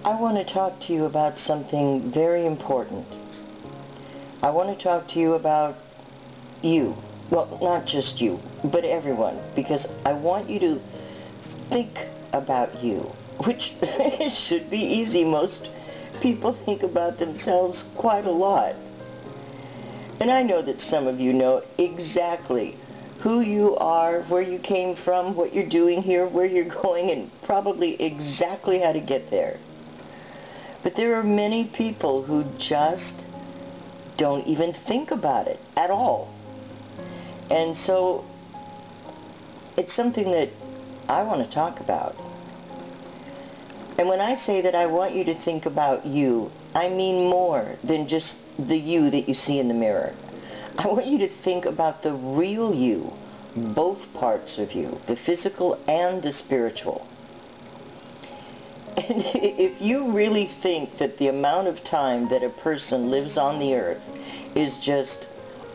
I want to talk to you about something very important. I want to talk to you about you. Well, not just you, but everyone, because I want you to think about you, which should be easy. Most people think about themselves quite a lot. And I know that some of you know exactly who you are, where you came from, what you're doing here, where you're going, and probably exactly how to get there. But there are many people who just don't even think about it at all. And so it's something that I want to talk about. And when I say that I want you to think about you, I mean more than just the you that you see in the mirror. I want you to think about the real you, both parts of you, the physical and the spiritual. And if you really think that the amount of time that a person lives on the earth is just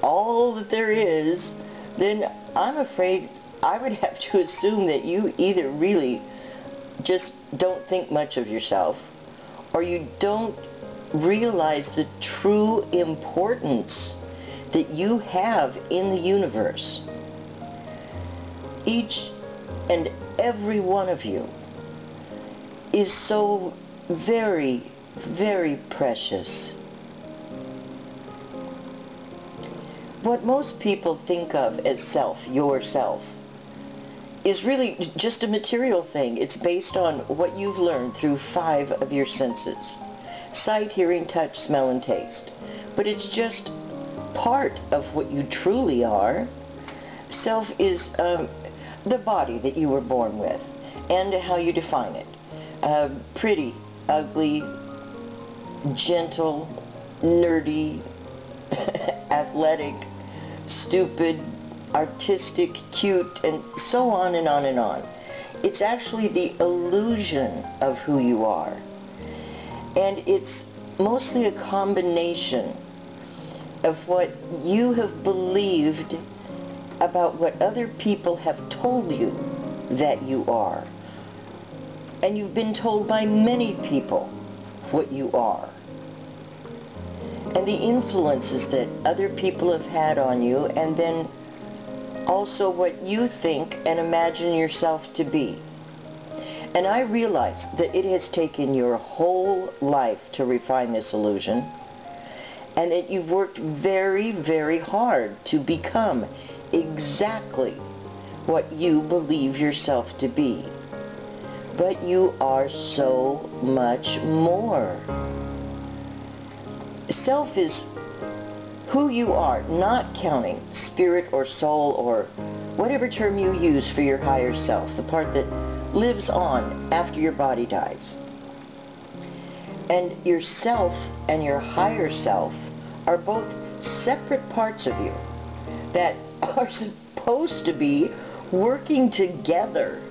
all that there is, then I'm afraid I would have to assume that you either really just don't think much of yourself, or you don't realize the true importance that you have in the universe. Each and every one of you is so very, very precious. What most people think of as self, yourself, is really just a material thing. It's based on what you've learned through 5 of your senses: sight, hearing, touch, smell, and taste. But it's just part of what you truly are. Self is the body that you were born with and how you define it. Pretty, ugly, gentle, nerdy, athletic, stupid, artistic, cute, and so on and on and on. It's actually the illusion of who you are. And it's mostly a combination of what you have believed about what other people have told you that you are. And you've been told by many people what you are. And the influences that other people have had on you, and then also what you think and imagine yourself to be. And I realize that it has taken your whole life to refine this illusion, and that you've worked very, very hard to become exactly what you believe yourself to be. But you are so much more. Self is who you are, not counting spirit or soul or whatever term you use for your higher self, the part that lives on after your body dies. And your self and your higher self are both separate parts of you that are supposed to be working together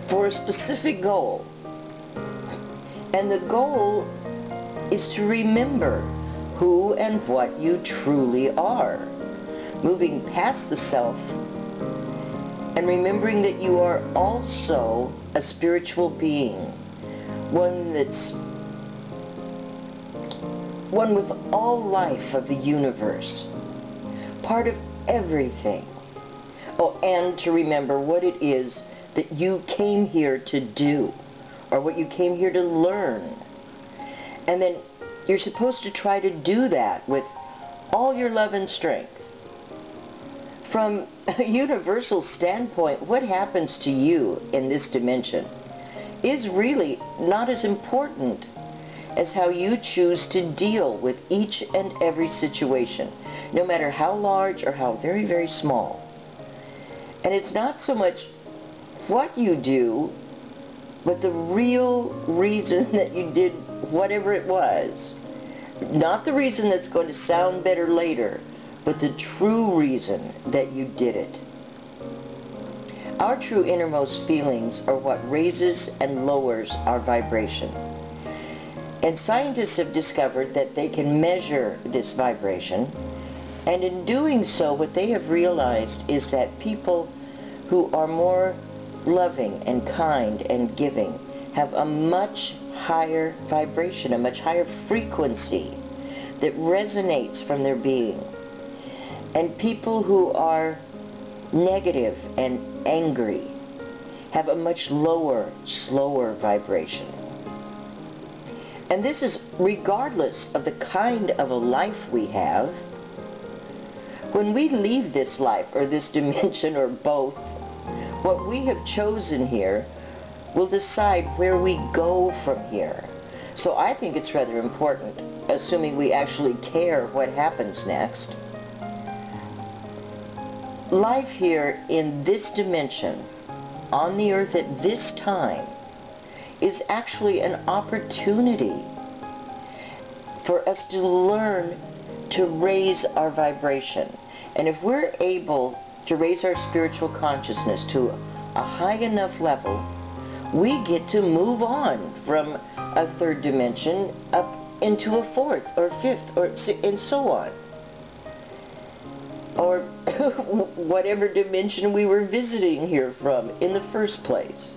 for a specific goal. And the goal is to remember who and what you truly are, moving past the self and remembering that you are also a spiritual being, one with all life of the universe, part of everything. Oh, and to remember what it is that you came here to do, or what you came here to learn. And then you're supposed to try to do that with all your love and strength. From a universal standpoint, what happens to you in this dimension is really not as important as how you choose to deal with each and every situation, no matter how large or how very, very small. And it's not so much what you do, but the real reason that you did whatever it was. Not the reason that's going to sound better later, but the true reason that you did it. Our true innermost feelings are what raises and lowers our vibration. And scientists have discovered that they can measure this vibration, and in doing so, what they have realized is that people who are more loving and kind and giving have a much higher vibration, a much higher frequency that resonates from their being. And people who are negative and angry have a much lower, slower vibration. And this is regardless of the kind of a life we have. When we leave this life, or this dimension, or both, what we have chosen here will decide where we go from here. So I think it's rather important, assuming we actually care what happens next. Life here in this dimension, on the earth at this time, is actually an opportunity for us to learn to raise our vibration. And if we're able to raise our spiritual consciousness to a high enough level, we get to move on from a third dimension up into a fourth or fifth, and so on. Or whatever dimension we were visiting here from in the first place.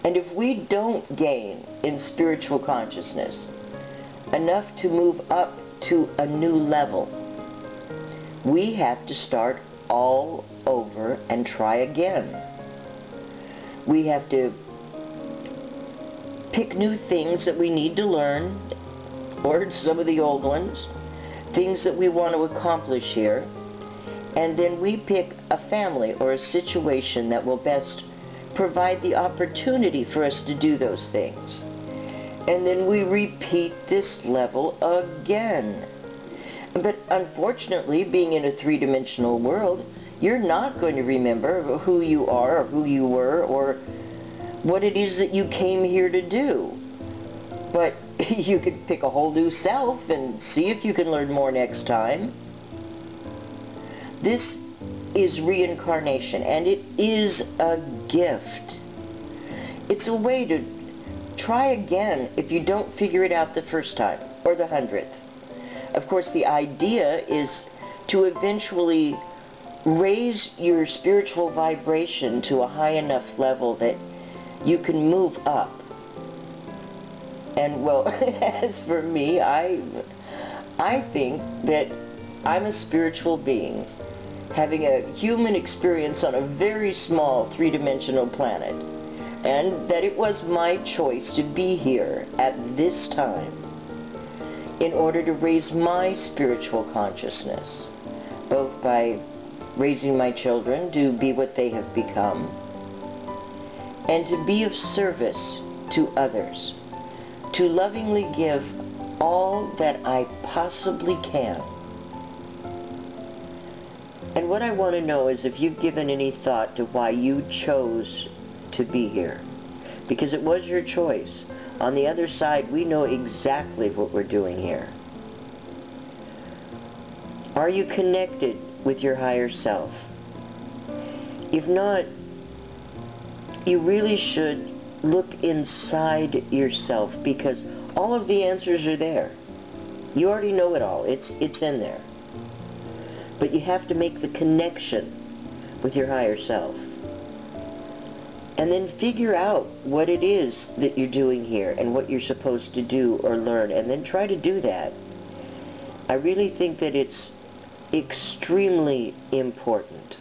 And if we don't gain in spiritual consciousness enough to move up to a new level, we have to start all over and try again. We have to pick new things that we need to learn, or some of the old ones, things that we want to accomplish here, and then we pick a family or a situation that will best provide the opportunity for us to do those things. And then we repeat this level again. But unfortunately, being in a three-dimensional world, you're not going to remember who you are or who you were or what it is that you came here to do. But you could pick a whole new self and see if you can learn more next time. This is reincarnation, and it is a gift. It's a way to try again if you don't figure it out the first time, or the 100th. Of course, the idea is to eventually raise your spiritual vibration to a high enough level that you can move up. And, well, as for me, I think that I'm a spiritual being, having a human experience on a very small three-dimensional planet, and that it was my choice to be here at this time in order to raise my spiritual consciousness, both by raising my children to be what they have become, and to be of service to others, to lovingly give all that I possibly can. And what I want to know is if you've given any thought to why you chose to be here. Because it was your choice. On the other side, we know exactly what we're doing here. Are you connected with your higher self? If not, you really should look inside yourself, because all of the answers are there. You already know it all. It's in there. But you have to make the connection with your higher self. And then figure out what it is that you're doing here and what you're supposed to do or learn, and then try to do that. I really think that it's extremely important.